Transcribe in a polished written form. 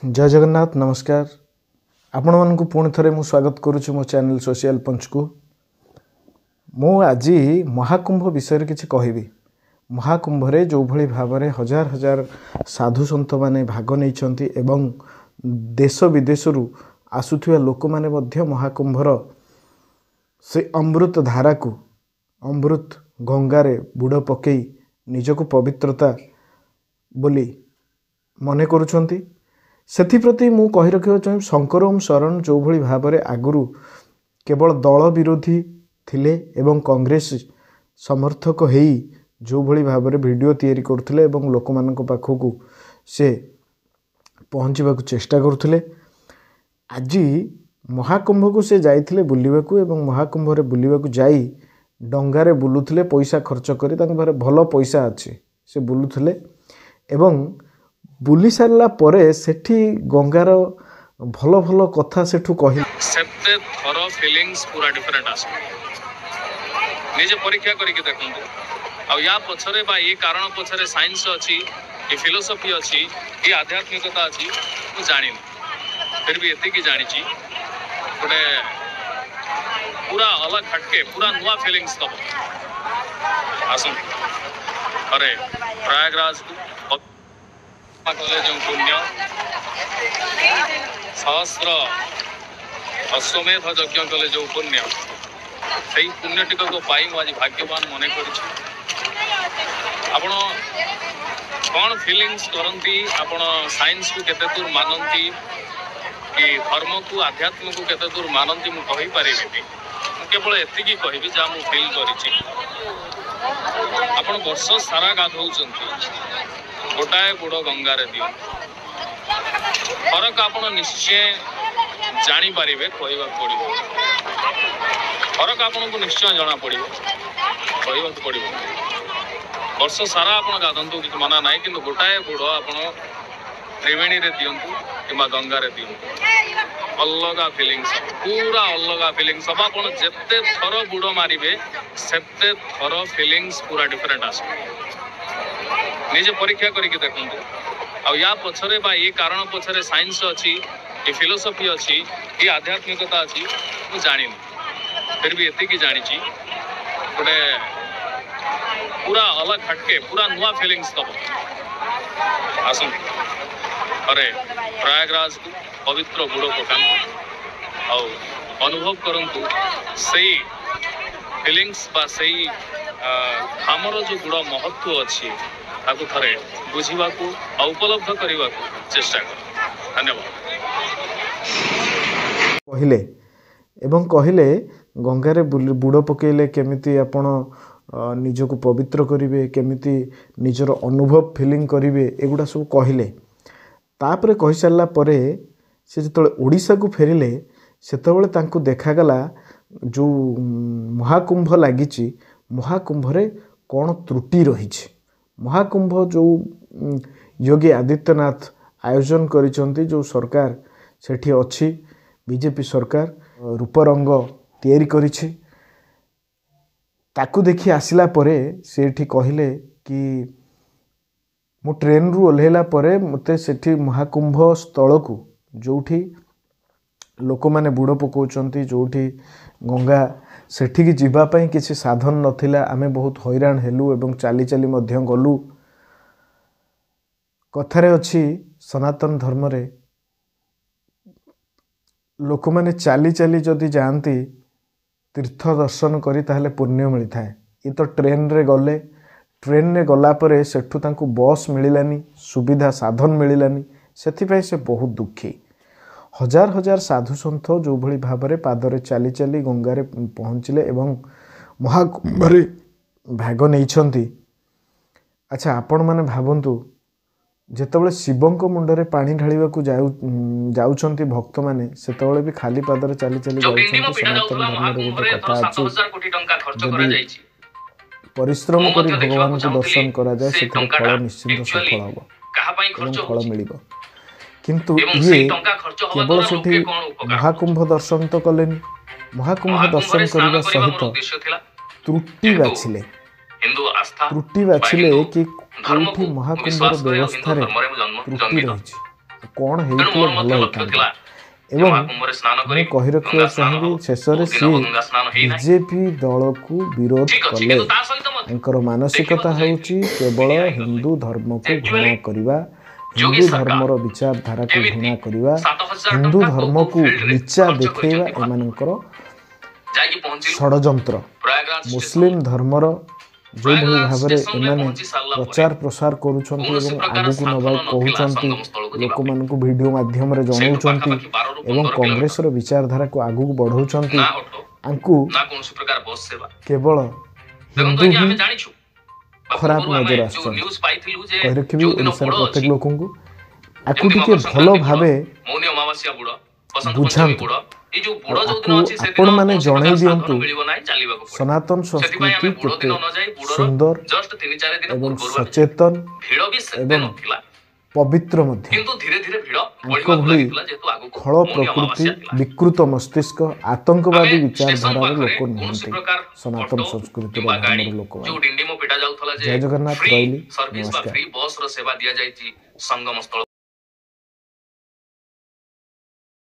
जय जगन्नाथ नमस्कार आपण मानक पुणी थे मु स्वागत करुच्ची मो चैनल सोशल पंच को। मु आज महाकुंभ विषय किसी कहबी। महाकुंभ रे जो भली भाव में हजार हजार साधु संत माने भाग नहीं एवं देश विदेश आसुथिबा लोक माने मध्य महाकुंभर से अमृत धारा को अमृत गंगारे बुड़ पकई निजको पवित्रता बोली मने करुछंती। सेथिप्रति मु कहि रखिबा चाहे शंकर ओम शरण जो भली भाव में आगुरु केवल दल विरोधी थिले एवं कांग्रेस समर्थक हेई जो भली भाव में वीडियो तैयारी करथिले एवं लोक मानक पाखकु से पहुँचवा चेष्टा करथिले। आज महाकुंभ को से जाइथिले बुलिबाकू एवं महाकुंभ रे बुलिबाकू जाई डंगारे बुलुथिले पैसा खर्च करी तांक बारे भल पैसा अछि से बुलुथिले एवं बुली सारा परे सेठी गंगार भल भल कथा सेठू कहि सेते थरो फीलिंग्स पूरा डिफरेंट आस निजे परीक्षा करी के देखंतु आ या पछरे बा ये कारण पछरे साइंस अछि ये फिलोसफी अछि ये आध्यात्मिकता अछि मु जानि फिर भी एति की जानि छी गोटे पूरा अलग हटके पूरा नुआ फीलिंग्स तब आसु अरे प्रयागराज कले जो पुण्य सहस्र अश्वमेध यज्ञ कले जो पुण्य से पुण्य टिक को पाई आज भाग्यवान मन कर कौन फीलिंग्स करती आपण साइंस को केते दूर मानती कि धर्म को आध्यात्म को केते दूर मानती मु कहि परिबेनी केवल एतिकी कहबी जा मु फील करिछि। आपण वर्ष सारा गाधौचंती गोटाए बुड़ गंगारे दियो फरक आप निश्चय जानी पारे कहवा पड़ो फरक आपको निश्चय जना पड़ो कहवा पड़ो वर्ष सारा आप गाधंतु कि मना ना कि गोटाए बुड़ आप त्रिवेणी रे दिंतु कि गंगारे दिंतु अलग फिलिंग्स पूरा अलग फिलिंग्स सब आप जिते थर बुड़ मारे सेते थर फिलिंग्स पूरा डिफरेंट आस निजे परीक्षा करी के देखंतु आ या पछरे बा ये कारण पछरे साइंस अछि ये फिलोसफी अछि ये आध्यात्मिकता अछि मु जानि फिर भी एति की जानि छी गोटे पूरा अलग हटके पूरा नुआ फीलिंग्स तब आसु अरे प्रयागराज को पवित्र बुड़ पकान आ अनुभव करंतु सही फीलिंग्स बा सही हमर जो गुड़ महत्व अछि ताकू थरे बुझा उपलब्ध करने चेष्टा कर। धन्यवाद। कहले एवं कहले गंगारे बुड़ पकेले केमिति आपण निजको पवित्र करिवे केमिति निजर अनुभव फीलिंग करिवे एगुडा सब कहले तापरे कहि सारला परे से जतले ओडिसा को फेरिले सेतबेले तांको देखागला जो महाकुंभ लागिची महाकुंभ रे कोन त्रुटि रहिछि। महाकुंभ जो योगी आदित्यनाथ आयोजन करिसंती जो सरकार सेठी अछि बीजेपी सरकार रूपरंग तैयारी करिछि ताकू देखि आसिला परे सेठी कहिले कि मु ट्रेन रु ओल्हेला परे मते सेठी महाकुंभ स्थल को जोठी लोक माने बुड़ पकोचंती जोठी गंगा सेठी की जीवा पई किसी साधन नथिला आमे बहुत हैरान हेलु एवं चाली चाली मध्य गलु। कथारे अछि सनातन धर्म रे लोक माने चाली चाली जदि जानती तीर्थ दर्शन करी ताहले पुण्य मिलता है। ये तो ट्रेन रे गले ट्रेन रे गला परे सेठु तांको बस मिलिलानी सुविधा साधन मिलिलानी सेथि पई से बहुत दुखी। हजार हजार साधु संत जो भली भाव में पादरे चाली चाली गंगारे पहुँचले एवं महाकुंभरे भाग नहीं। अच्छा आपण माने भावंतु जेतबले शिवंक मुंडरे पानी ढालिबाकू जाउछंती भक्त माने सेतबले भी खाली पादरे चाली चाली जाउछंती। सनातन धर्म रे गोटे कथा अछि परिश्रम करी भगवान को दर्शन करा जाए सेथरे फल निश्चित सफल होबो एवं फल मिलिबो। किंतु ये केवल सेठी महाकुंभ दर्शन तो कलेनी महाकुंभ दर्शन करने सहित त्रुटि बाछिले कि कोठी महाकुंभर व्यवस्था रे त्रुटि रही କ'ଣ ତେଣୁ ହେଇଥିଲେ ମୋର ଭଲ ମଧ୍ୟ ଲକ୍ଷ୍ୟ ହେଇଥାନ୍ତା। ଥିଲା ଏବଂ ମହାକୁମ୍ଭରେ ସ୍ନାନ କରି ମୁଁ କହି ରଖିବାକୁ ଗଙ୍ଗା ସ୍ନାନ ଚାହିଁବି ହବ। ଶେଷରେ ବହୁତ ଦିନ ସିଏ ହବ ଗଙ୍ଗା ସ୍ନାନ ହେଇନାହିଁ। ବିଜେପି ଦଳକୁ ବିରୋଧ ଠିକ ଅଛି, କଲେ। କିନ୍ତୁ ତା ସହିତ ମଧ୍ୟ ତାଙ୍କର ମାନସିକତା ହେଉଛି କେବଳ ହିନ୍ଦୁ ଧର୍ମକୁ ଘୃଣା କରିବା, ହିନ୍ଦୁ ଧର୍ମର ବିଚାରଧାରାକୁ ଘୃଣା କରିବା, ହିନ୍ଦୁ ଧର୍ମକୁ ନିଚା ଦେଖେଇବା ଏମାନଙ୍କର ଯାଇକି ପହଞ୍ଚିଲୁ ଷଡ଼ଯନ୍ତ୍ର। ପ୍ରୟାଗରାଜ ମୁସଲିମ ଧର୍ମର ଯେଉଁଭଳି ଭାବରେ ଷ୍ଟେସନରେ ଏମାନେ ପହଞ୍ଚି ସାରିଲା ପରେ ପ୍ରଚାର ପ୍ରସାର କରୁଛନ୍ତି କୌଣସି ଏବଂ ପ୍ରକାର ଆଗକୁ ନେବାକୁ ସାଧନ ନଥିଲା କହୁଛନ୍ତି, ସଙ୍ଗମ ସ୍ଥଳକୁ ଯିବା ପାଇଁ। ଲୋକମାନଙ୍କୁ ଭିଡ଼ିଓ ମାଧ୍ୟମରେ ସେଇଠୁ ଜଣାଉଛନ୍ତି ପାଖାପାଖି 12ରୁ 15 ଏବଂ କିଲୋମିଟର। କଂଗ୍ରେସର ବିଚାରଧାରାକୁ ଆଗକୁ ବଢ଼ାଉଛନ୍ତି, ନା ଅଟୋ ତାଙ୍କୁ ନା କୌଣସି ପ୍ରକାର ବସ୍ ସେବା। କେବଳ ଦେଖନ୍ତୁ ହିନ୍ଦୁ ଆଜ୍ଞା, ହିଁ ଆମେ ଜାଣିଛୁ ବା ଖରାପ ପୂର୍ବରୁ ଆମେ ନଜର ଯୋଉ ଆସୁଛନ୍ତି। ନ୍ୟୁଜ ପାଇଥିଲୁ ଯେ କହି ରଖିବି ଯୋଉ ଦିନ ଓଡ଼ିଶାର ବୁଡ଼ ପ୍ରତ୍ୟେକ ଅଛି, ଲୋକଙ୍କୁ ଆକୁ ଯେମିତି ଟିକେ ମକର ଭଲ ସଂକ୍ରାନ୍ତି ଭାବେ ବୁଡ଼, ମୌନି ଅମାବାସ୍ୟା ବୁଡ଼, ବସନ୍ତ ପଞ୍ଚମୀ ବୁଝାନ୍ତୁ। ବୁଡ଼, ଏଇ ଯୋଉ ଆଉ ବୁଡ଼ ଯୋଉ ଦିନ ଆକୁ ଅଛି ସେଦିନ ଆପଣମାନେ କୌଣସି ଜଣେଇ ପ୍ରକାର ଦିଅନ୍ତୁ ସାଧନ ମିଳିବ ନାହିଁ, ଚାଲିବାକୁ ପଡ଼ିବ। ସନାତନ ସେଥିପାଇଁ ସଂସ୍କୃତି ଆମେ ବୁଡ଼ କେତେ ଦିନ ନ ଯାଇ ବୁଡ଼ର ସୁନ୍ଦର ଜଷ୍ଟ 3-4 ଦିନ ଏବଂ ପୂର୍ବରୁ ଆମେ ସଚେତନ ଭିଡ଼ ବି ସେତେ ଏବଂ ନଥିଲା, ପବିତ୍ର ମଧ୍ୟ। କିନ୍ତୁ ଧୀରେ ଧୀରେ ଭିଡ଼ ଆଙ୍କ ବଢ଼ିବାକୁ ଭଳି ଲାଗିଥିଲା ଯେହେତୁ ଆଗକୁ ଖଳ ମୌନି ପ୍ରକୃତି, ଅମାବାସ୍ୟା ଥିଲା। ବିକୃତ ମସ୍ତିଷ୍କ, ଆତଙ୍କବାଦୀ ଆମେ ଷ୍ଟେସନ ବିଚାରଧାରାର ପାଖରେ ଲୋକ କୌଣସି ନୁହନ୍ତି ପ୍ରକାର ସନାତନ ଅଟୋ ସଂସ୍କୃତିର କିମ୍ବା ଗାଡ଼ି ଧର୍ମର ଲୋକମାନେ। ଯୋଉ ଡିଣ୍ଡିମ ପିଟା ଯାଉଥିଲା ଯେ ଜୟ ଜଗନ୍ନାଥ, ଫ୍ରି ରହିଲି, ସର୍ଭିସ ବା ନମସ୍କାର। ଫ୍ରି ବସ୍ ର ସେବା ଦିଆଯାଇଛି ସଙ୍ଗମ ସ୍ଥଳ